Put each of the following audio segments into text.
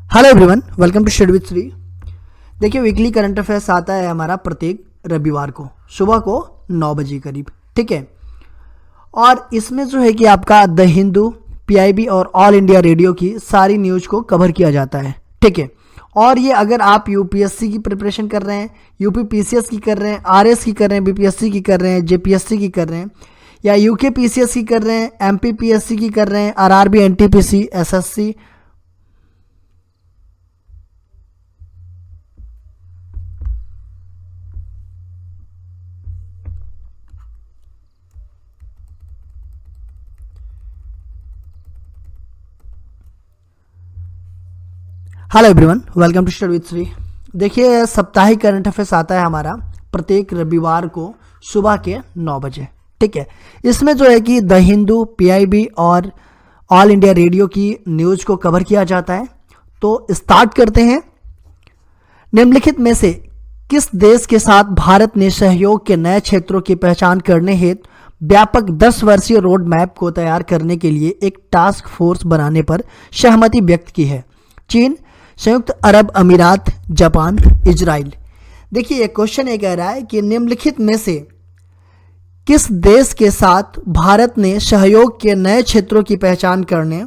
Hello everyone, welcome to study with Shree. देखिए, weekly current affairs आता है हमारा प्रत्येक रविवार को सुबह को 9 बजे करीब। ठीक है, और इसमें जो है कि आपका द हिंदू, पीआईबी और ऑल इंडिया रेडियो की सारी न्यूज़ को कवर किया जाता है। ठीक है, और ये अगर आप यूपीएससी की प्रिपरेशन कर रहे हैं, यूपी पीसीएस की कर रहे हैं, आरएस की कर रहे हैं, बीपीएससी की कर रहे हैं, जेपीएससी की कर रहे हैं, या यूके पीसीएस की कर रहे हैं, एमपी पीएससी की कर रहे हैं, RRB, NTPC, SSC, hello everyone, welcome to study with Shree. देखिए, साप्ताहिक करंट अफेयर्स आता है हमारा प्रत्येक रविवार को सुबह के 9 बजे। ठीक है, इसमें जो है कि द हिंदू, पीआईबी और ऑल इंडिया रेडियो की न्यूज़ को कवर किया जाता है। तो स्टार्ट करते हैं। निम्नलिखित में से किस देश के साथ भारत ने सहयोग के नए क्षेत्रों की पहचान करने हेतु व्यापक 10 वर्षीय रोड मैप को तैयार करने के लिए एक टास्क फोर्स बनाने पर सहमति व्यक्त की है? चीन, संयुक्त अरब अमीरात, जापान, इजराइल। देखिए, ये क्वेश्चन ये कह रहा है कि निम्नलिखित में से किस देश के साथ भारत ने सहयोग के नए क्षेत्रों की पहचान करने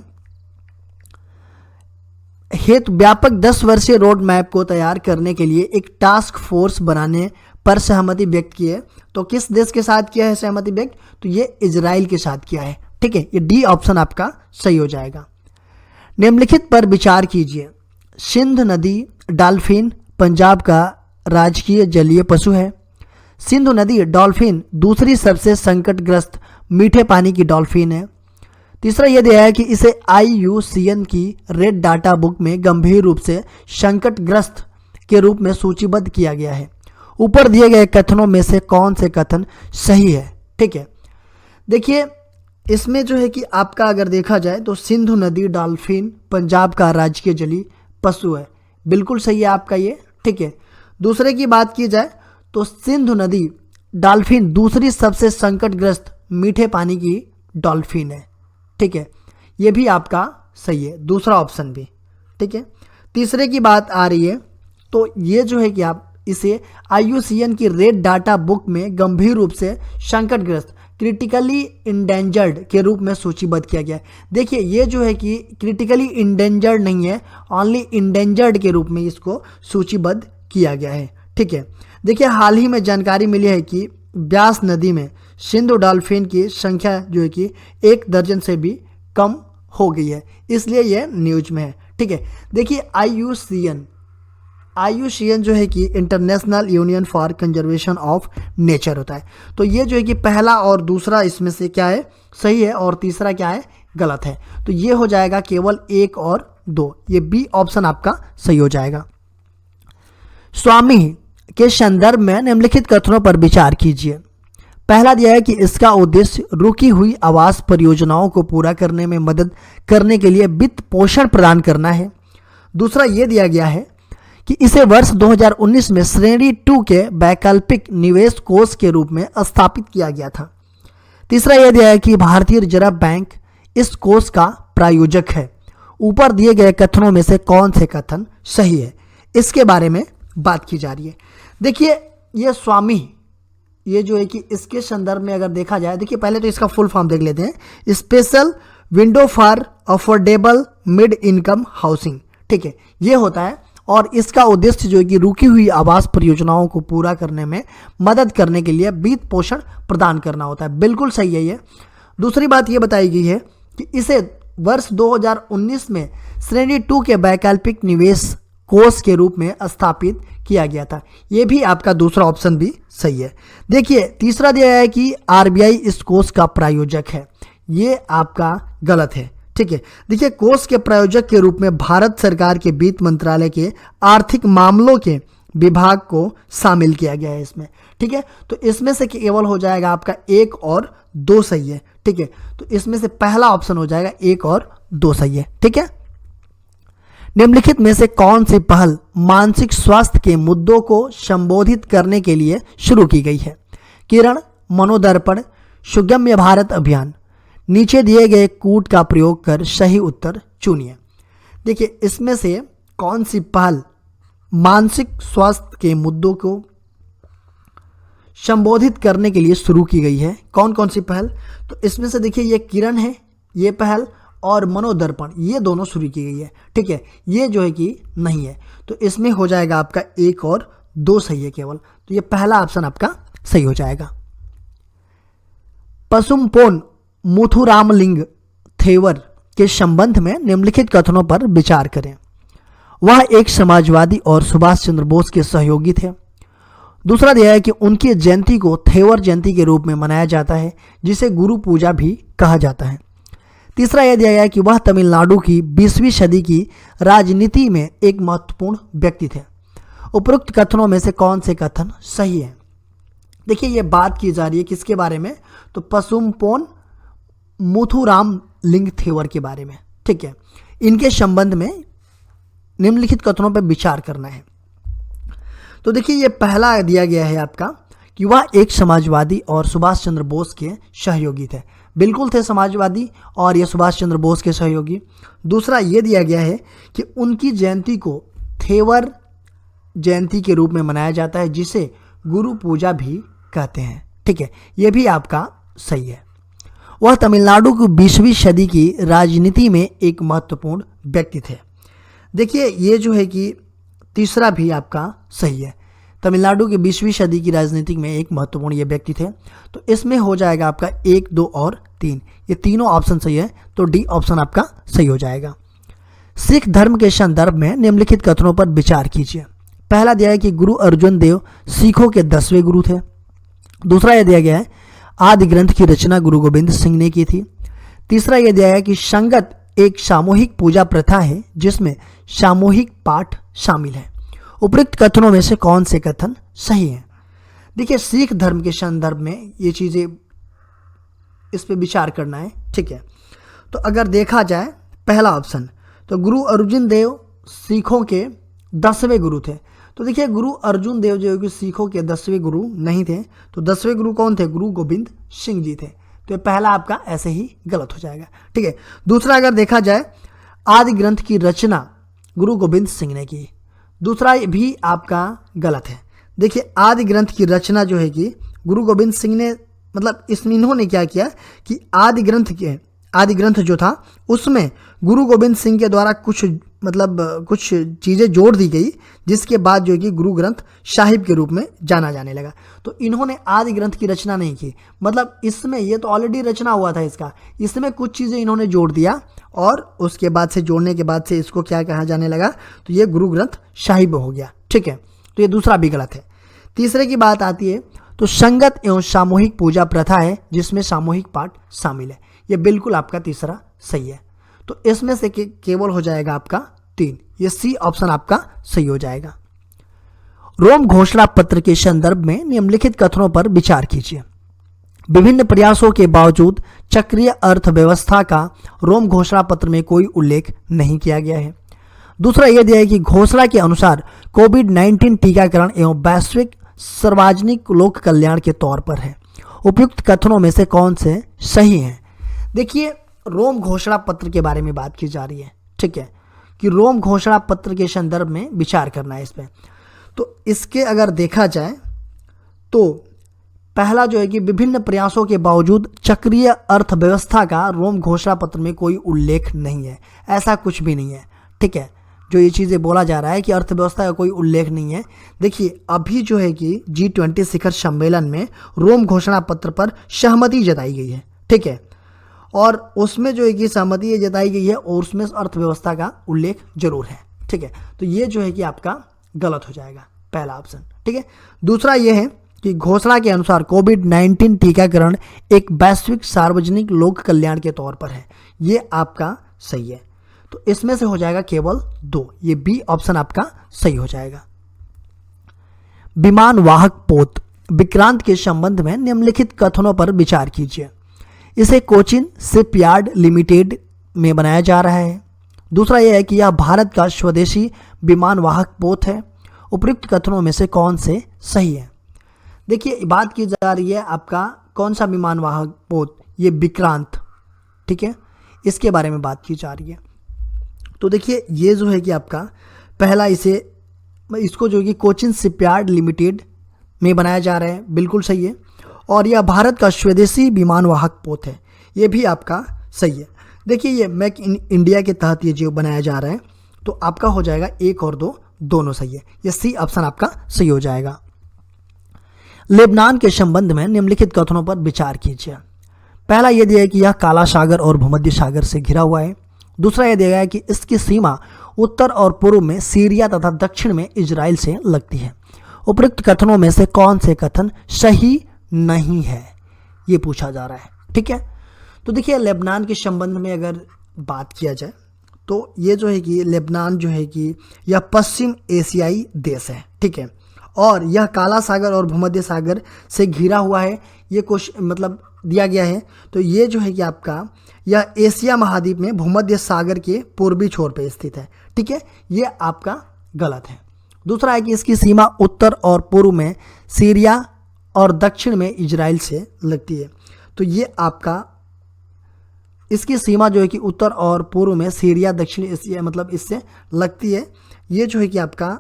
हेतु व्यापक 10 वर्षीय रोड मैप को तैयार करने के लिए एक टास्क फोर्स बनाने पर सहमति व्यक्त की है? तो किस देश के साथ किया है सहमति व्यक्त? तो ये इजराइल के साथ किया है। ठीक है, ये डी ऑप्शन आपका सही हो जाएगा। निम्नलिखित पर विचार कीजिए। सिंध नदी डॉल्फिन पंजाब का राजकीय जलीय पशु है। सिंधु नदी डॉल्फिन दूसरी सबसे संकटग्रस्त मीठे पानी की डॉल्फिन है। तीसरा यह दिया है कि इसे IUCN की रेड डाटा बुक में गंभीर रूप से संकटग्रस्त के रूप में सूचीबद्ध किया गया है। ऊपर दिए गए कथनों में से कौन से कथन सही है? ठीक है, देखिए, इसमें जो है कि आपका अगर देखा जाए तो सिंधु नदी डॉल्फिन पंजाब का राजकीय जलीय पशु है, बिल्कुल सही है आपका ये। ठीक है, दूसरे की बात की जाए तो सिंधु नदी डॉल्फिन दूसरी सबसे संकटग्रस्त मीठे पानी की डॉल्फिन है। ठीक है, ये भी आपका सही है, दूसरा ऑप्शन भी। ठीक है, तीसरे की बात आ रही है तो ये जो है कि आप इसे IUCN की रेड डाटा बुक में गंभीर रूप से संकटग्रस्त क्रिटिकली इंडेंजर्ड के रूप में सूचीबद्ध किया गया है। देखिए, ये जो है कि क्रिटिकली इंडेंजर्ड नहीं है, ओनली इंडेंजर्ड के रूप में इसको सूचीबद्ध किया गया है। ठीक है, देखिए, हाल ही में जानकारी मिली है कि ब्यास नदी में सिंधु डॉल्फिन की संख्या जो है कि 1 दर्जन से भी कम हो गई है, इसलिए यह न्यूज में है। ठीक है, देखिए, IUCN जो है कि international union for conservation of nature होता है। तो ये जो है कि पहला और दूसरा इसमें से क्या है सही है और तीसरा क्या है गलत है। तो ये हो जाएगा केवल 1 और 2, ये बी ऑप्शन आपका सही हो जाएगा। स्वामी के संदर्भ में निम्नलिखित कथनों पर विचार कीजिए। पहला दिया है कि इसका उद्देश्य रुकी हुई आवास परियोजनाओं को पूरा करने में मदद करने के लिए वित्त पोषण प्रदान करना है। दूसरा ये दिया गया है कि इसे वर्ष 2019 में श्रेणी 2 के वैकल्पिक निवेश कोष के रूप में स्थापित किया गया था। तीसरा यह दिया है कि भारतीय रिजर्व बैंक इस कोष का प्रायोजक है। ऊपर दिए गए कथनों में से कौन से कथन सही है, इसके बारे में बात की जा रही है। देखिए, ये स्वामी, ये जो है कि इसके संदर्भ में अगर देखा जाए, देखिए पहले तो इसका फुल फॉर्म देख लेते हैं। Special window for affordable mid income housing. ठीक है, ये होता है और इसका उद्देश्य जो है कि रुकी हुई आवास परियोजनाओं को पूरा करने में मदद करने के लिए वित्त पोषण प्रदान करना होता है, बिल्कुल सही है ये। दूसरी बात ये बताई गई है कि इसे वर्ष 2019 में श्रेणी 2 के वैकल्पिक निवेश कोष के रूप में स्थापित किया गया था, ये भी आपका दूसरा ऑप्शन भी सही है। देखिए, तीसरा दिया है कि RBI इस कोष का प्रायोजक है, ये आपका गलत है। ठीक है, देखिए, कोष के प्रायोजक के रूप में भारत सरकार के वित्त मंत्रालय के आर्थिक मामलों के विभाग को शामिल किया गया है इसमें। ठीक है, तो इसमें से केवल हो जाएगा आपका 1 और 2 सही है। ठीक है, तो इसमें से पहला ऑप्शन हो जाएगा 1 और 2 सही है। ठीक है, निम्नलिखित में से कौन सी पहल मानसिक स्वास्थ्य के मुद्दों को संबोधित करने के लिए शुरू की गई है? किरण, मनोदर्पण, सुगम्य भारत अभियान। नीचे दिए गए कूट का प्रयोग कर सही उत्तर चुनिए। देखिए, इसमें से कौन सी पहल मानसिक स्वास्थ्य के मुद्दों को संबोधित करने के लिए शुरू की गई है? कौन कौन सी पहल? तो इसमें से देखिए ये किरण है, ये पहल, और मनोदर्पण, ये दोनों शुरू की गई है। ठीक है, ये जो है कि नहीं है, तो इसमें हो जाएगा आपका 1 और 2 सही है केवल। तो ये पहला ऑप्शन आपका सही हो जाएगा। पसुमपोन मुथुरामलिंग थेवर के संबंध में निम्नलिखित कथनों पर विचार करें। वह एक समाजवादी और सुभाष चंद्र बोस के सहयोगी थे। दूसरा दिया है कि उनकी जयंती को थेवर जयंती के रूप में मनाया जाता है, जिसे गुरु पूजा भी कहा जाता है। तीसरा यह दिया गया है कि वह तमिलनाडु की 20वीं सदी की राजनीति में एक महत्वपूर्ण व्यक्ति थे। उपरोक्त कथनों में से कौन से कथन सही है? देखिए ये बात की जा रही है किसके बारे में? तो पसुमपोन मुथुरामलिंग थेवर के बारे में। ठीक है, इनके संबंध में निम्नलिखित कथनों पर विचार करना है। तो देखिए ये पहला दिया गया है आपका कि वह एक समाजवादी और सुभाष चंद्र बोस के सहयोगी थे। बिल्कुल थे समाजवादी और ये सुभाष चंद्र बोस के सहयोगी। दूसरा ये दिया गया है कि उनकी जयंती को थेवर जयंती के रूप में मनाया जाता है, जिसे गुरु पूजा भी कहते हैं। ठीक है, ये भी आपका सही है। वह तमिलनाडु की 20वीं सदी की राजनीति में एक महत्वपूर्ण व्यक्ति थे। देखिए ये जो है कि तीसरा भी आपका सही है। तमिलनाडु की 20वीं सदी की राजनीति में एक महत्वपूर्ण ये व्यक्ति थे। तो इसमें हो जाएगा आपका 1, 2 और 3, ये तीनों ऑप्शन सही है। तो डी ऑप्शन आपका सही हो जाएगा। सिख धर्म के संदर्भ में निम्नलिखित कथनों पर विचार कीजिए। पहला दिया है कि गुरु अर्जुन देव सिखों के 10वें गुरु थे। दूसरा यह दिया गया है आदि ग्रंथ की रचना गुरु गोविंद सिंह ने की थी। तीसरा यह दिया है कि संगत एक सामूहिक पूजा प्रथा है, जिसमें सामूहिक पाठ शामिल है। उपरोक्त कथनों में से कौन से कथन सही हैं? देखिए सिख धर्म के संदर्भ में ये चीज़ें, इस पे विचार करना है। ठीक है, तो अगर देखा जाए पहला ऑप्शन, तो गुरु अर्जुन देव सिखों के 10वें गुरु थे। तो देखिए गुरु अर्जुन देव जो है कि सिखों के 10वें गुरु नहीं थे। तो 10वें गुरु कौन थे? गुरु गोविंद सिंह जी थे। तो ये पहला आपका ऐसे ही गलत हो जाएगा। ठीक है, दूसरा अगर देखा जाए आदि ग्रंथ की रचना गुरु गोविंद सिंह ने की, दूसरा भी आपका गलत है। देखिए आदि ग्रंथ की रचना जो है कि गुरु गोविंद सिंह ने, मतलब इसमें इन्होंने क्या किया कि आदि ग्रंथ जो था उसमें गुरु गोविंद सिंह के द्वारा कुछ चीज़ें जोड़ दी गई, जिसके बाद जो है कि गुरु ग्रंथ साहिब के रूप में जाना जाने लगा। तो इन्होंने आदि ग्रंथ की रचना नहीं की, मतलब इसमें ये तो ऑलरेडी रचना हुआ था इसका, इसमें कुछ चीज़ें इन्होंने जोड़ दिया और उसके बाद से जोड़ने के बाद से इसको क्या कहा जाने लगा? तो ये गुरु ग्रंथ साहिब हो गया। ठीक है, तो ये दूसरा भी गलत है। तीसरे की बात आती है तो संगत एवं सामूहिक पूजा प्रथा है, जिसमें सामूहिक पाठ शामिल है। ये बिल्कुल आपका तीसरा सही है। तो इसमें से केवल हो जाएगा आपका 3, ये सी ऑप्शन आपका सही हो जाएगा। रोम घोषणा पत्र के संदर्भ में निम्नलिखित कथनों पर विचार कीजिए। विभिन्न प्रयासों के बावजूद चक्रीय अर्थव्यवस्था का रोम घोषणा पत्र में कोई उल्लेख नहीं किया गया है। दूसरा यह दिया है कि घोषणा के अनुसार कोविड-19 टीकाकरण एवं वैश्विक सार्वजनिक लोक कल्याण के तौर पर है। उपयुक्त कथनों में से कौन से सही हैं? देखिए रोम घोषणा पत्र के बारे में बात की जा रही है। ठीक है, कि रोम घोषणा पत्र के संदर्भ में विचार करना है इस पर। तो इसके अगर देखा जाए तो पहला जो है कि विभिन्न प्रयासों के बावजूद चक्रीय अर्थव्यवस्था का रोम घोषणा पत्र में कोई उल्लेख नहीं है, ऐसा कुछ भी नहीं है। ठीक है, जो ये चीज़ें बोला जा रहा है कि अर्थव्यवस्था का कोई उल्लेख नहीं है। देखिए अभी जो है कि G20 शिखर सम्मेलन में रोम घोषणा पत्र पर सहमति जताई गई है। ठीक है, और उसमें जो है कि सहमति जताई गई है और उसमें अर्थव्यवस्था का उल्लेख जरूर है। ठीक है, तो ये जो है कि आपका गलत हो जाएगा पहला ऑप्शन। ठीक है, दूसरा ये है कि घोषणा के अनुसार कोविड-19 टीकाकरण एक वैश्विक सार्वजनिक लोक कल्याण के तौर पर है, ये आपका सही है। तो इसमें से हो जाएगा केवल 2, ये बी ऑप्शन आपका सही हो जाएगा। विमान वाहक पोत विक्रांत के संबंध में निम्नलिखित कथनों पर विचार कीजिए। इसे कोचिन शिपयार्ड लिमिटेड में बनाया जा रहा है। दूसरा यह है कि यह भारत का स्वदेशी विमान वाहक पोत है। उपयुक्त कथनों में से कौन से सही है? देखिए बात की जा रही है आपका कौन सा विमान वाहक पोत, ये विक्रांत। ठीक है, इसके बारे में बात की जा रही है। तो देखिए ये जो है कि आपका पहला इसको जो कि कोचिन शिपयार्ड लिमिटेड में बनाया जा रहा है, बिल्कुल सही है। और यह भारत का स्वदेशी विमान वाहक पोत है, ये भी आपका सही है। देखिए ये मेक इन इंडिया के तहत ये जो बनाया जा रहा है, तो आपका हो जाएगा 1 और 2 दोनों सही है, ये सी ऑप्शन आपका सही हो जाएगा। लेबनान के संबंध में निम्नलिखित कथनों पर विचार कीजिए। पहला यह दिया है कि यह काला सागर और भूमध्य सागर से घिरा हुआ है। दूसरा यह दिया गया है कि इसकी सीमा उत्तर और पूर्व में सीरिया तथा दक्षिण में इजराइल से लगती है। उपयुक्त कथनों में से कौन से कथन सही नहीं है, ये पूछा जा रहा है। ठीक है, तो देखिए लेबनान के संबंध में अगर बात किया जाए तो ये जो है कि लेबनान जो है कि यह पश्चिम एशियाई देश है। ठीक है, और यह काला सागर और भूमध्य सागर से घिरा हुआ है, ये कुछ मतलब दिया गया है। तो ये जो है कि आपका यह एशिया महाद्वीप में भूमध्य सागर के पूर्वी छोर पर स्थित है। ठीक है, ये आपका गलत है। दूसरा है कि इसकी सीमा उत्तर और पूर्व में सीरिया और दक्षिण में इजराइल से लगती है। तो ये आपका इसकी सीमा जो है कि उत्तर और पूर्व में सीरिया दक्षिण एशिया मतलब इससे लगती है, ये जो है कि आपका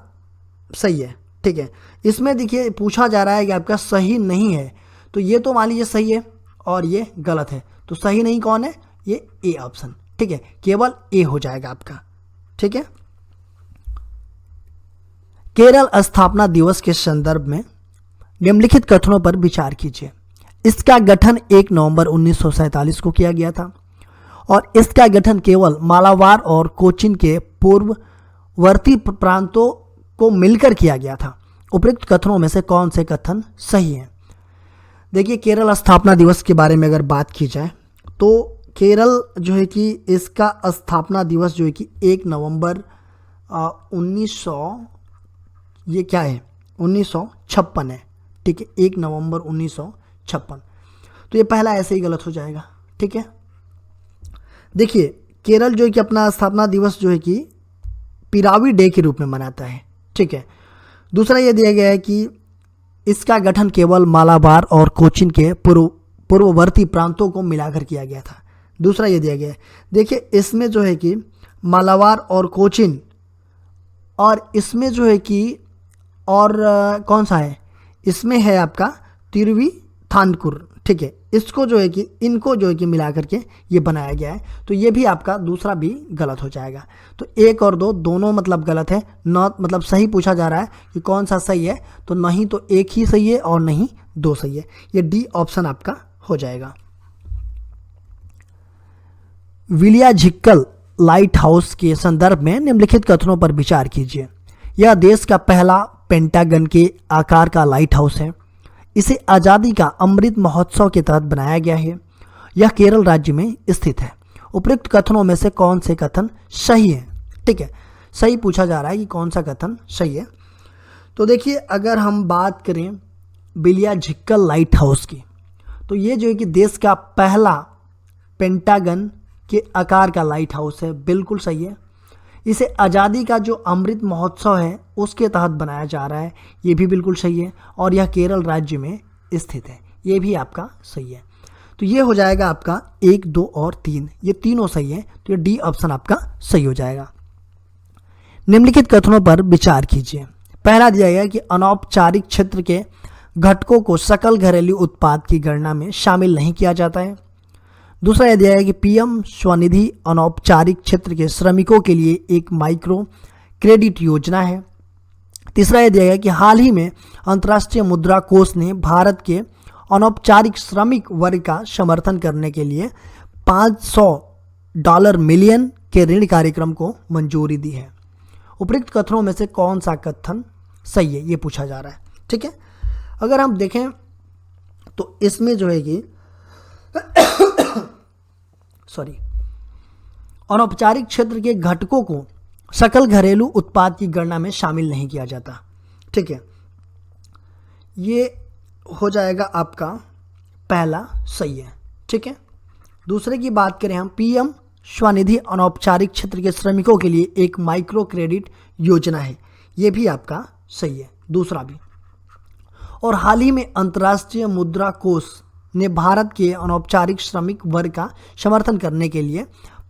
सही है। ठीक है, इसमें देखिए पूछा जा रहा है कि आपका सही नहीं है, तो ये तो मान लीजिए सही है और ये गलत है। तो सही नहीं कौन है, ये ए ऑप्शन। ठीक है, केवल ए हो जाएगा आपका। ठीक है, केरल स्थापना दिवस के संदर्भ में निम्नलिखित कथनों पर विचार कीजिए। इसका गठन 1 नवंबर 1947 को किया गया था और इसका गठन केवल मालाबार और कोचीन के पूर्ववर्ती प्रांतों को मिलकर किया गया था। उपयुक्त कथनों में से कौन से कथन सही हैं? देखिए केरल स्थापना दिवस के बारे में अगर बात की जाए तो केरल जो है कि इसका स्थापना दिवस जो है कि 1 नवंबर 1956 है। ठीक है, 1 नवंबर 1956। तो ये पहला ऐसे ही गलत हो जाएगा। ठीक है, देखिए केरल जो है कि अपना स्थापना दिवस जो है कि पिरावी डे के रूप में मनाता है। ठीक है, दूसरा ये दिया गया है कि इसका गठन केवल मालाबार और कोचीन के पूर्ववर्ती प्रांतों को मिलाकर किया गया था। दूसरा ये दिया गया है, देखिए इसमें जो है कि मालाबार और कोचीन और इसमें जो है कि और कौन सा है, इसमें है आपका तिरुवितांकुर। ठीक है, इसको जो है कि इनको जो है कि मिला करके ये बनाया गया है। तो ये भी आपका दूसरा भी गलत हो जाएगा। तो 1 और 2 दोनों मतलब गलत है, नॉट मतलब सही पूछा जा रहा है कि कौन सा सही है, तो नहीं तो 1 ही सही है और नहीं 2 सही है। ये डी ऑप्शन आपका हो जाएगा। विलिया झिक्कल लाइट हाउस के संदर्भ में निम्नलिखित कथनों पर विचार कीजिए। यह देश का पहला पेंटागन के आकार का लाइट हाउस है। इसे आज़ादी का अमृत महोत्सव के तहत बनाया गया है। यह केरल राज्य में स्थित है। उपयुक्त कथनों में से कौन से कथन सही है? ठीक है, सही पूछा जा रहा है कि कौन सा कथन सही है। तो देखिए अगर हम बात करें विलिया झिक्कल लाइट हाउस की, तो ये जो है कि देश का पहला पेंटागन के आकार का लाइट हाउस है, बिल्कुल सही है। इसे आज़ादी का जो अमृत महोत्सव है उसके तहत बनाया जा रहा है, ये भी बिल्कुल सही है। और यह केरल राज्य में स्थित है, ये भी आपका सही है। तो ये हो जाएगा आपका 1, 2 और 3, ये तीनों सही है। तो ये डी ऑप्शन आपका सही हो जाएगा। निम्नलिखित कथनों पर विचार कीजिए। पहला दिया गया कि अनौपचारिक क्षेत्र के घटकों को सकल घरेलू उत्पाद की गणना में शामिल नहीं किया जाता है। दूसरा यह दिया गया कि पीएम स्वनिधि अनौपचारिक क्षेत्र के श्रमिकों के लिए एक माइक्रो क्रेडिट योजना है। तीसरा यह दिया गया कि हाल ही में अंतर्राष्ट्रीय मुद्रा कोष ने भारत के अनौपचारिक श्रमिक वर्ग का समर्थन करने के लिए $500 मिलियन के ऋण कार्यक्रम को मंजूरी दी है। उपयुक्त कथनों में से कौन सा कथन सही है, ये पूछा जा रहा है। ठीक है, अगर हम देखें तो इसमें जो है कि अनौपचारिक क्षेत्र के घटकों को सकल घरेलू उत्पाद की गणना में शामिल नहीं किया जाता। ठीक है, ये हो जाएगा आपका पहला सही है। ठीक है, दूसरे की बात करें हम, पीएम स्वनिधि अनौपचारिक क्षेत्र के श्रमिकों के लिए एक माइक्रो क्रेडिट योजना है, ये भी आपका सही है, दूसरा भी। और हाल ही में अंतर्राष्ट्रीय मुद्रा कोष ने भारत के अनौपचारिक श्रमिक वर्ग का समर्थन करने के लिए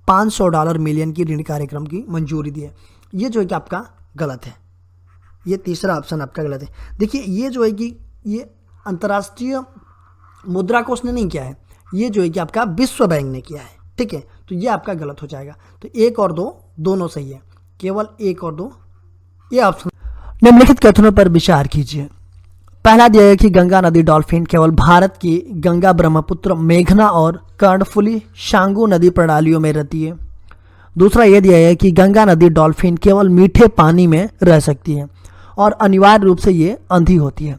$500 मिलियन की ऋण कार्यक्रम की मंजूरी दी है, ये जो है कि आपका गलत है। ये तीसरा ऑप्शन आपका गलत है। देखिए ये जो है कि ये अंतर्राष्ट्रीय मुद्रा कोष ने नहीं किया है, ये जो है कि आपका विश्व बैंक ने किया है, ठीक है। तो ये आपका गलत हो जाएगा। तो 1 और 2 दोनों सही है, केवल 1 और 2 ये ऑप्शन। निम्नलिखित कथनों पर विचार कीजिए। पहला दिया है कि गंगा नदी डॉल्फिन केवल भारत की गंगा, ब्रह्मपुत्र, मेघना और कर्णफुली शांगू नदी प्रणालियों में रहती है। दूसरा यह दिया है कि गंगा नदी डॉल्फिन केवल मीठे पानी में रह सकती है और अनिवार्य रूप से ये अंधी होती है।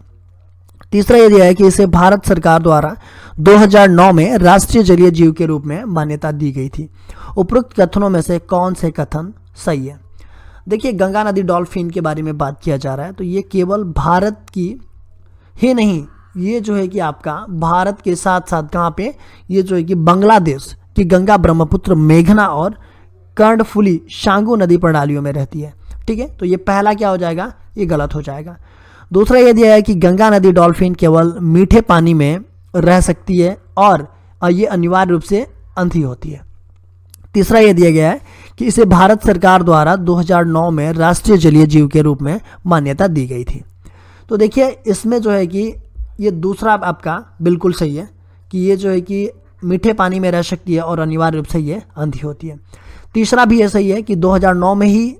तीसरा यह दिया है कि इसे भारत सरकार द्वारा 2009 में राष्ट्रीय जलीय जीव के रूप में मान्यता दी गई थी। उपरोक्त कथनों में से कौन से कथन सही है? देखिए गंगा नदी डॉल्फिन के बारे में बात किया जा रहा है, तो ये केवल भारत की ही नहीं, ये जो है कि आपका भारत के साथ साथ कहाँ पे, ये जो है कि बांग्लादेश की गंगा, ब्रह्मपुत्र, मेघना और कर्णफुली शांगू नदी प्रणालियों में रहती है, ठीक है। तो ये पहला क्या हो जाएगा, ये गलत हो जाएगा। दूसरा ये दिया है कि गंगा नदी डॉल्फिन केवल मीठे पानी में रह सकती है और ये अनिवार्य रूप से अंधी होती है। तीसरा ये दिया गया है कि इसे भारत सरकार द्वारा 2009 में राष्ट्रीय जलीय जीव के रूप में मान्यता दी गई थी। तो देखिए इसमें जो है कि ये दूसरा आपका बिल्कुल सही है कि ये जो है कि मीठे पानी में रह सकती है और अनिवार्य रूप से ये अंधी होती है। तीसरा भी ये सही है कि 2009 में ही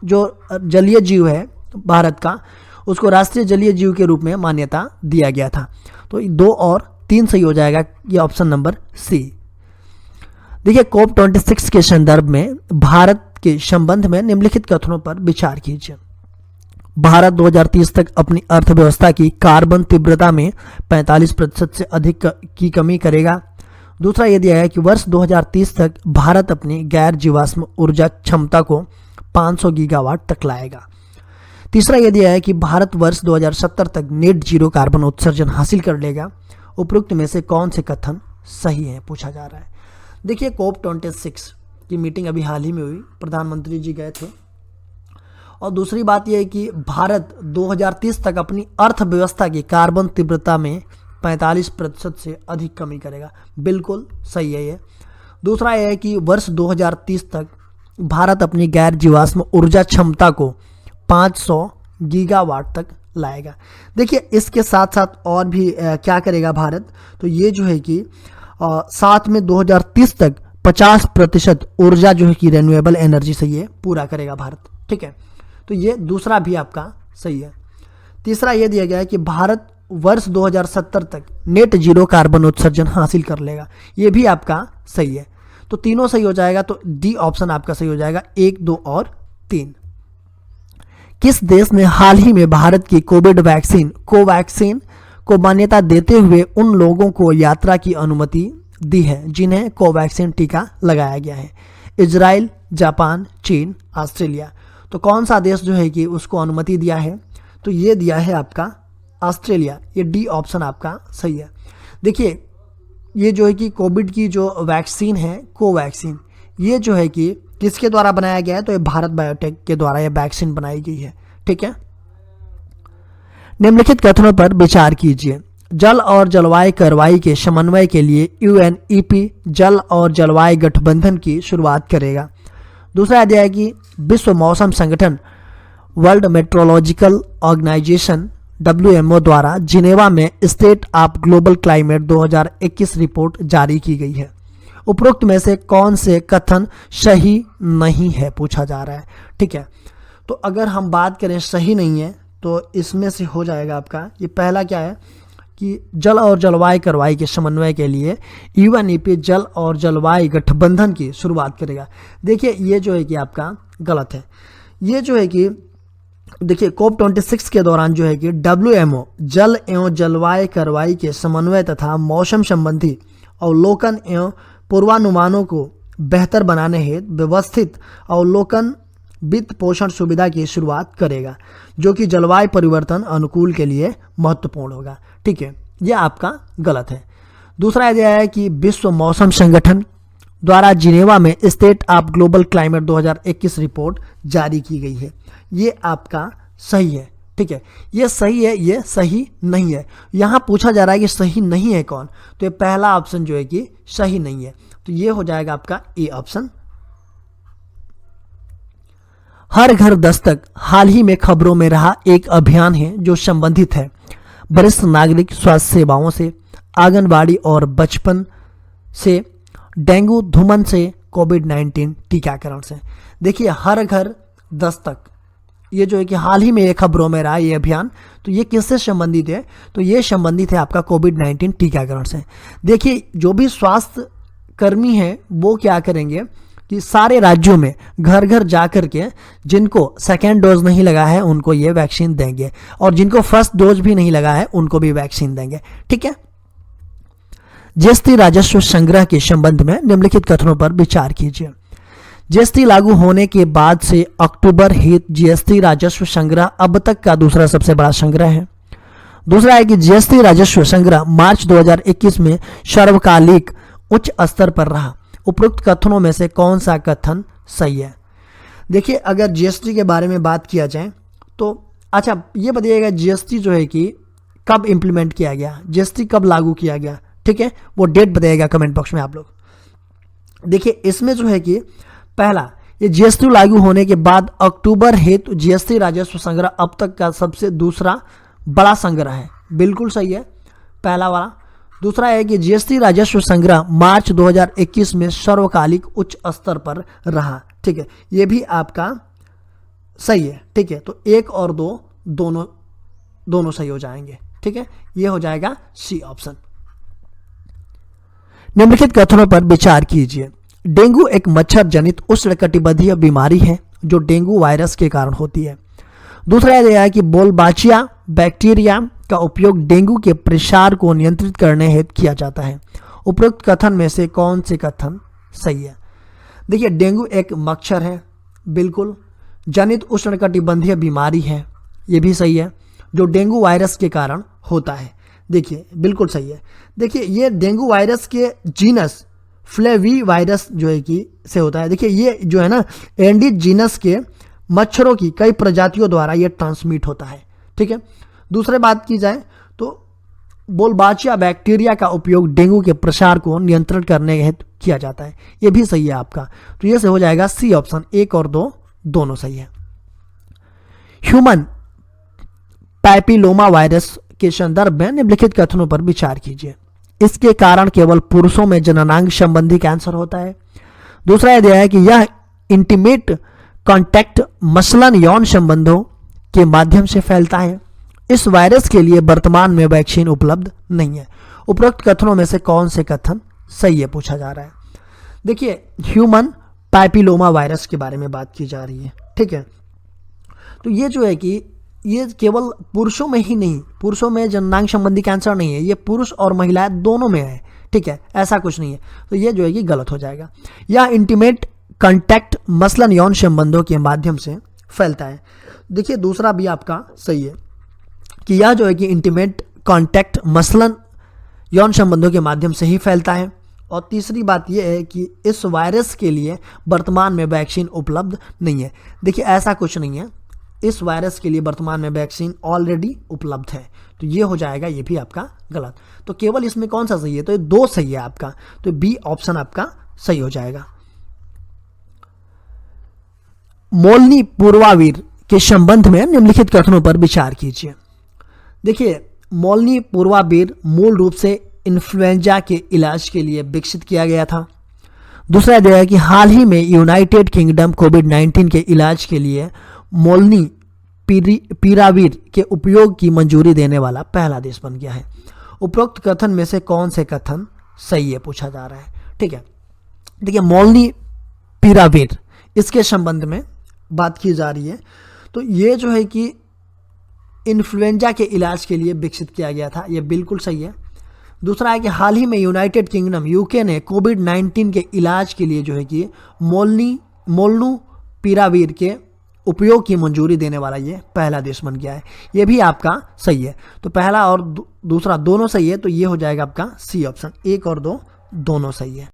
जो जलीय जीव है भारत का, उसको राष्ट्रीय जलीय जीव के रूप में मान्यता दिया गया था। तो 2 और 3 सही हो जाएगा, ये ऑप्शन नंबर सी। देखिए COP26 के संदर्भ में भारत के संबंध में निम्नलिखित कथनों पर विचार कीजिए। भारत 2030 तक अपनी अर्थव्यवस्था की कार्बन तीव्रता में 45% से अधिक की कमी करेगा। दूसरा यह दिया है कि वर्ष 2030 तक भारत अपनी गैर जीवाश्म ऊर्जा क्षमता को 500 गीगावाट तक लाएगा। तीसरा यह दिया है कि भारत वर्ष 2070 तक नेट जीरो कार्बन उत्सर्जन हासिल कर लेगा। उपरोक्त में से कौन से कथन सही है, पूछा जा रहा है। देखिए COP26 की मीटिंग अभी हाल ही में हुई, प्रधानमंत्री जी गए थे। और दूसरी बात यह है कि भारत 2030 तक अपनी अर्थव्यवस्था की कार्बन तीव्रता में 45% से अधिक कमी करेगा, बिल्कुल सही है ये। दूसरा यह है कि वर्ष 2030 तक भारत अपनी गैर जीवाश्म ऊर्जा क्षमता को 500 गीगावाट तक लाएगा। देखिए इसके साथ साथ और भी क्या करेगा भारत, तो ये जो है कि साथ में 2030 तक 50% ऊर्जा जो है कि रिन्यूएबल एनर्जी से ये पूरा करेगा भारत, ठीक है। तो ये दूसरा भी आपका सही है। तीसरा ये दिया गया है कि भारत वर्ष 2070 तक नेट जीरो कार्बन उत्सर्जन हासिल कर लेगा, ये भी आपका सही है। तो तीनों सही हो जाएगा, तो डी ऑप्शन आपका सही हो जाएगा, 1, 2 और 3। किस देश ने हाल ही में भारत की कोविड वैक्सीन कोवैक्सीन को मान्यता देते हुए उन लोगों को यात्रा की अनुमति दी है जिन्हें कोवैक्सीन टीका लगाया गया है? इजराइल, जापान, चीन, ऑस्ट्रेलिया। तो कौन सा देश जो है कि उसको अनुमति दिया है, तो ये दिया है आपका ऑस्ट्रेलिया। ये डी ऑप्शन आपका सही है। देखिए ये जो है कि कोविड की जो वैक्सीन है कोवैक्सीन, ये जो है कि किसके द्वारा बनाया गया है, तो ये भारत बायोटेक के द्वारा ये वैक्सीन बनाई गई है, ठीक है। निम्नलिखित कथनों पर विचार कीजिए। जल और जलवायु कार्रवाई के समन्वय के लिए UNEP जल और जलवायु गठबंधन की शुरुआत करेगा। दूसरा अध्याय है कि विश्व मौसम संगठन वर्ल्ड मेट्रोलॉजिकल ऑर्गेनाइजेशन WMO द्वारा जिनेवा में state of global climate 2021 report जारी की गई है। उपरोक्त में से कौन से कथन सही नहीं है, पूछा जा रहा है, ठीक है। तो अगर हम बात करें सही नहीं है, तो इसमें से हो जाएगा आपका ये पहला क्या है कि जल और जलवायु कार्रवाई के समन्वय के लिए UNEP जल और जलवायु गठबंधन की शुरुआत करेगा। देखिए ये जो है कि आपका गलत है। ये जो है कि देखिए COP26 के दौरान जो है कि WMO जल एवं जलवायु कार्रवाई के समन्वय तथा मौसम संबंधी अवलोकन एवं पूर्वानुमानों को बेहतर बनाने हेतु व्यवस्थित अवलोकन वित्त पोषण सुविधा की शुरुआत करेगा, जो कि जलवायु परिवर्तन अनुकूल के लिए महत्वपूर्ण होगा, ठीक है। यह आपका गलत है। दूसरा यह है कि विश्व मौसम संगठन द्वारा जिनेवा में state of global climate 2021 report जारी की गई है, ये आपका सही है, ठीक है। ये सही है, ये सही नहीं है। यहाँ पूछा जा रहा है कि सही नहीं है कौन, तो ये पहला ऑप्शन जो है कि सही नहीं है, तो ये हो जाएगा आपका ए ऑप्शन। हर घर दस्तक हाल ही में खबरों में रहा एक अभियान है जो संबंधित है वरिष्ठ नागरिक स्वास्थ्य सेवाओं से, आंगनबाड़ी और बचपन से, डेंगू, धुमन से, कोविड-19 टीकाकरण से। देखिए हर घर दस्तक, ये जो है कि हाल ही में ये खबरों में रहा ये अभियान, तो ये किससे संबंधित है? तो ये संबंधित है आपका कोविड-19 टीकाकरण से। देखिए जो भी स्वास्थ्य कर्मी हैं वो क्या करेंगे कि सारे राज्यों में घर घर जा कर के जिनको सेकेंड डोज नहीं लगा है उनको ये वैक्सीन देंगे, और जिनको फर्स्ट डोज भी नहीं लगा है उनको भी वैक्सीन देंगे। ठीक है। जीएसटी राजस्व संग्रह के संबंध में निम्नलिखित कथनों पर विचार कीजिए। जीएसटी लागू होने के बाद से अक्टूबर हित जीएसटी राजस्व संग्रह अब तक का दूसरा सबसे बड़ा संग्रह है। दूसरा है कि जीएसटी राजस्व संग्रह मार्च 2021 में सर्वकालिक उच्च स्तर पर रहा। उपरोक्त कथनों में से कौन सा कथन सही है? देखिए अगर जीएसटी के बारे में बात किया जाए तो अच्छा ये बताइएगा जीएसटी जो है कि कब इंप्लीमेंट किया गया, जीएसटी कब लागू किया गया? ठीक है, वो डेट बताइएगा कमेंट बॉक्स में आप लोग। देखिए इसमें जो है कि पहला, ये जीएसटी लागू होने के बाद अक्टूबर हेतु जीएसटी राजस्व संग्रह अब तक का सबसे दूसरा बड़ा संग्रह है, बिल्कुल सही है पहला वाला। दूसरा है कि जीएसटी राजस्व संग्रह मार्च 2021 में सर्वकालिक उच्च स्तर पर रहा। ठीक है, ये भी आपका सही है। ठीक है, तो 1 और 2 दोनों सही हो जाएंगे। ठीक है, ये हो जाएगा सी ऑप्शन। निम्नलिखित कथनों पर विचार कीजिए। डेंगू एक मच्छर जनित उष्णकटिबंधीय बीमारी है जो डेंगू वायरस के कारण होती है। दूसरा यह है कि बोलबाचिया बैक्टीरिया का उपयोग डेंगू के प्रसार को नियंत्रित करने हेतु किया जाता है। उपरोक्त कथन में से कौन से कथन सही है? देखिए डेंगू एक मच्छर है, बिल्कुल, जनित उष्णकटिबंधीय बीमारी है, ये भी सही है, जो डेंगू वायरस के कारण होता है। देखिए बिल्कुल सही है। देखिए ये डेंगू वायरस के जीनस फ्लेवी वायरस जो है कि से होता है। देखिए ये जो है ना एंडीज जीनस के मच्छरों की कई प्रजातियों द्वारा ये ट्रांसमिट होता है। ठीक है। दूसरे बात की जाए तो बोलबाचिया बैक्टीरिया का उपयोग डेंगू के प्रसार को नियंत्रण करने हेतु किया जाता है, ये भी सही है आपका। तो ये से हो जाएगा सी ऑप्शन, 1 और 2 दोनों सही है। ह्यूमन पैपिलोमा वायरस के संदर्भ में निम्नलिखित कथनों पर विचार कीजिए। इसके कारण केवल पुरुषों में जननांग संबंधी कैंसर होता है। दूसरा यह है कि यह इंटीमेट कांटेक्ट मसलन यौन संबंधों के माध्यम से फैलता है। इस वायरस के लिए वर्तमान में वैक्सीन उपलब्ध नहीं है। उपरोक्त कथनों में से कौन से कथन सही है पूछा जा रहा है। देखिए ह्यूमन पैपिलोमा वायरस के बारे में बात की जा रही है। ठीक है, तो ये जो है कि ये केवल पुरुषों में ही नहीं, पुरुषों में जननांग संबंधी कैंसर नहीं है, ये पुरुष और महिलाएं दोनों में है। ठीक है, ऐसा कुछ नहीं है, तो ये जो है कि गलत हो जाएगा। यह इंटीमेट कांटेक्ट मसलन यौन संबंधों के माध्यम से फैलता है। देखिए दूसरा भी आपका सही है कि यह जो है कि इंटीमेट कांटेक्ट मसलन यौन संबंधों के माध्यम से ही फैलता है। और तीसरी बात यह है कि इस वायरस के लिए वर्तमान में वैक्सीन उपलब्ध नहीं है। देखिए ऐसा कुछ नहीं है, इस वायरस के लिए वर्तमान में वैक्सीन ऑलरेडी उपलब्ध है, तो ये हो जाएगा ये भी आपका गलत। तो केवल इसमें कौन सा सही है? तो ये 2 सही है आपका, तो बी ऑप्शन आपका सही हो जाएगा। मोलनी पूर्वावीर के संबंध में निम्नलिखित कथनों पर विचार कीजिए। देखिए मोलनी पूर्वावीर मूल रूप से इन्फ्लुएंजा के इलाज के लिए विकसित किया गया था। दूसरा यह है कि हाल ही में यूनाइटेड किंगडम कोविड-19 के इलाज के लिए मोलनी पीरावीर के उपयोग की मंजूरी देने वाला पहला देश बन गया है। उपरोक्त कथन में से कौन से कथन सही है पूछा जा रहा है। ठीक है, देखिए मोलनी पीरावीर इसके संबंध में बात की जा रही है, तो ये जो है कि इन्फ्लुएंजा के इलाज के लिए विकसित किया गया था, ये बिल्कुल सही है। दूसरा है कि हाल ही में यूनाइटेड किंगडम यूके ने कोविड-19 के इलाज के लिए जो है कि मोलनू पीरावीर के उपयोग की मंजूरी देने वाला ये पहला देश बन गया है, ये भी आपका सही है। तो पहला और दूसरा दोनों सही है, तो ये हो जाएगा आपका सी ऑप्शन, 1 और 2 दोनों सही है।